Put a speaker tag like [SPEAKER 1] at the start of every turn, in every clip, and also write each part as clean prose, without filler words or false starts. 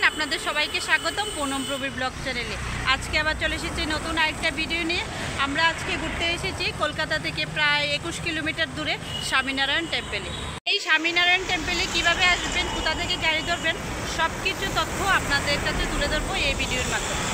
[SPEAKER 1] আপনাদের সবাইকে স্বাগতম পুনম প্রবীর ব্লগ চ্যানেলে। আজকে আবার চলে এসেছি নতুন আরেকটা ভিডিও নিয়ে। আমরা আজকে ঘুরতে এসেছি কলকাতা থেকে প্রায় 21 কিলোমিটার দূরে স্বামীনারায়ণ টেম্পেলে। এই স্বামীনারায়ণ টেম্পেলে কিভাবে আসবেন, কোথা থেকে গাড়ি ধরবেন, সব কিছু তথ্য আপনাদের কাছে তুলে ধরবো এই ভিডিওর মাধ্যমে।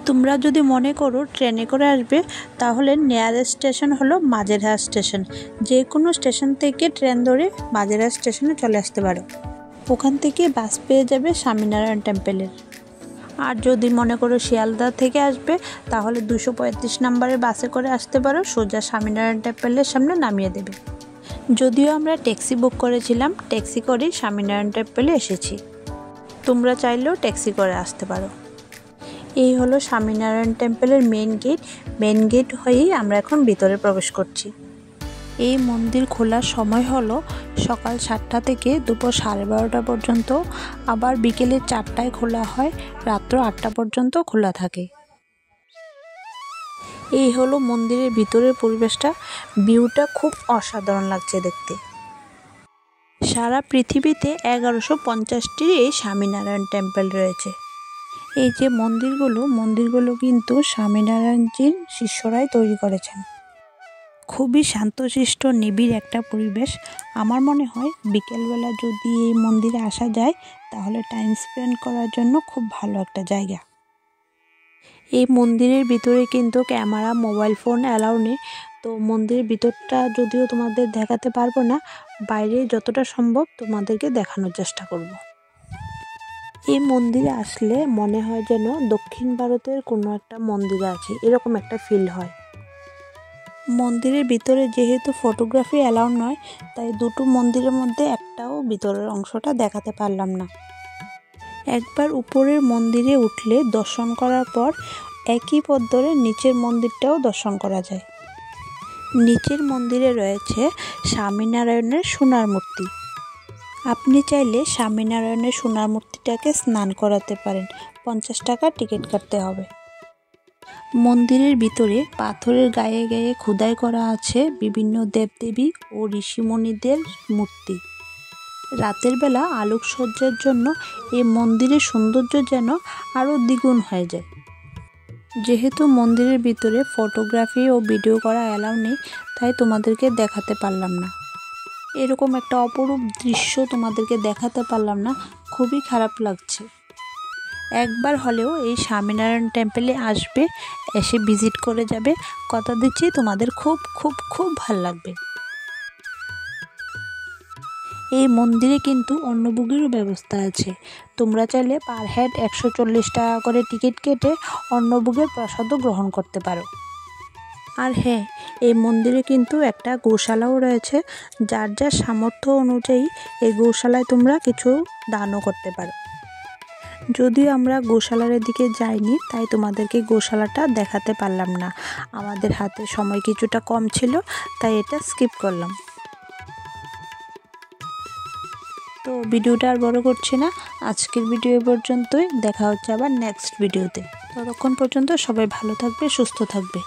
[SPEAKER 1] তোমরা যদি মনে করো ট্রেনে করে আসবে, তাহলে নিয়ারেস্ট স্টেশন হলো মাঝেরহাট স্টেশন। যে কোনো স্টেশন থেকে ট্রেন ধরে মাঝেরহাট স্টেশনে চলে আসতে পারো। ওখান থেকে বাস পেয়ে যাবে স্বামীনারায়ণ টেম্পেলের। আর যদি মনে করো শিয়ালদা থেকে আসবে, তাহলে 235 নম্বরের বাসে করে আসতে পারো, সোজা স্বামীনারায়ণ টেম্পেলের সামনে নামিয়ে দেবে। যদিও আমরা ট্যাক্সি বুক করেছিলাম, ট্যাক্সি করেই স্বামীনারায়ণ টেম্পেলে এসেছি। তোমরা চাইলেও ট্যাক্সি করে আসতে পারো। এই হলো স্বামীনারায়ণ টেম্পেলের মেন গেট হয়েই আমরা এখন ভিতরে প্রবেশ করছি। এই মন্দির খোলার সময় হলো সকাল 7টা থেকে দুপুর 12:30 পর্যন্ত, আবার বিকেলে 4টায় খোলা হয়, রাত্র 8টা পর্যন্ত খোলা থাকে। এই হলো মন্দিরের ভিতরের পরিবেশটা, ভিউটা খুব অসাধারণ লাগছে দেখতে। সারা পৃথিবীতে 1150টি এই স্বামীনারায়ণ টেম্পেল রয়েছে। এই যে মন্দিরগুলো কিন্তু স্বামীনারায়ণজির শিষ্যরাই তৈরি করেছেন। খুবই শান্তশিষ্ট নিবিড় একটা পরিবেশ। আমার মনে হয় বিকেলবেলা যদি এই মন্দিরে আসা যায়, তাহলে টাইম স্পেন্ড করার জন্য খুব ভালো একটা জায়গা। এই মন্দিরের ভিতরে কিন্তু ক্যামেরা, মোবাইল ফোন অ্যালাউ নেই। তো মন্দিরের ভিতরটা যদিও তোমাদের দেখাতে পারবো না, বাইরে যতটা সম্ভব তোমাদেরকে দেখানোর চেষ্টা করব। এই মন্দিরে আসলে মনে হয় যেন দক্ষিণ ভারতের কোনো একটা মন্দিরে আছে, এরকম একটা ফিল হয়। মন্দিরের ভিতরে যেহেতু ফটোগ্রাফি অ্যালাউ নয়, তাই দুটো মন্দিরের মধ্যে একটাও ভিতরের অংশটা দেখাতে পারলাম না। একবার উপরের মন্দিরে উঠলে দর্শন করার পর একই পথ ধরে নিচের মন্দিরটাও দর্শন করা যায়। নিচের মন্দিরে রয়েছে স্বামীনারায়ণের সোনার মূর্তি। আপনি চাইলে স্বামীনারায়ণের সোনার মূর্তিটাকে স্নান করাতে পারেন, 50 টাকা টিকিট কাটতে হবে। মন্দিরের ভিতরে পাথরের গায়ে গায়ে খোদাই করা আছে বিভিন্ন দেবদেবী ও ঋষিমণিদের মূর্তি। রাতের বেলা আলোকসজ্জার জন্য এই মন্দিরের সৌন্দর্য যেন আরও দ্বিগুণ হয়ে যায়। যেহেতু মন্দিরের ভিতরে ফটোগ্রাফি ও ভিডিও করা অ্যালাউ নেই, তাই তোমাদেরকে দেখাতে পারলাম না। এরকম একটা অপরূপ দৃশ্য তোমাদেরকে দেখাতে পারলাম না, খুবই খারাপ লাগছে। একবার হলেও এই স্বামীনারায়ণ টেম্পেলে আসবে, এসে ভিজিট করে যাবে, কথা দিচ্ছি তোমাদের খুব খুব খুব ভালো লাগবে। এই মন্দিরে কিন্তু অন্নভোগেরও ব্যবস্থা আছে। তোমরা চাইলে পার হেড 140 টাকা করে টিকিট কেটে অন্নভোগের প্রসাদও গ্রহণ করতে পারো। আর হ্যাঁ, এই মন্দিরে কিন্তু একটা গোশালাও রয়েছে। যার যার সামর্থ্য অনুযায়ী এই গোশালায় তোমরা কিছু দানও করতে পারো। যদিও আমরা গোশালার দিকে যাইনি, তাই তোমাদেরকে গোশালাটা দেখাতে পারলাম না। আমাদের হাতে সময় কিছুটা কম ছিল, তাই এটা স্কিপ করলাম। তো ভিডিওটা আর বড় করছি না, আজকের ভিডিও পর্যন্তই। দেখা হচ্ছে আবার নেক্সট ভিডিওতে। ততক্ষণ পর্যন্ত সবাই ভালো থাকবে, সুস্থ থাকবে।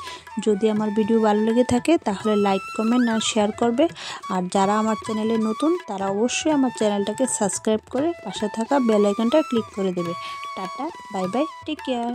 [SPEAKER 1] যদি আমার ভিডিও ভালো লেগে থাকে তাহলে লাইক, কমেন্ট আর শেয়ার করবে। আর যারা আমার চ্যানেলে নতুন, তারা অবশ্যই আমার চ্যানেলটাকে সাবস্ক্রাইব করে পাশে থাকা বেল আইকনটা ক্লিক করে দেবে। Tata, bye bye, take care.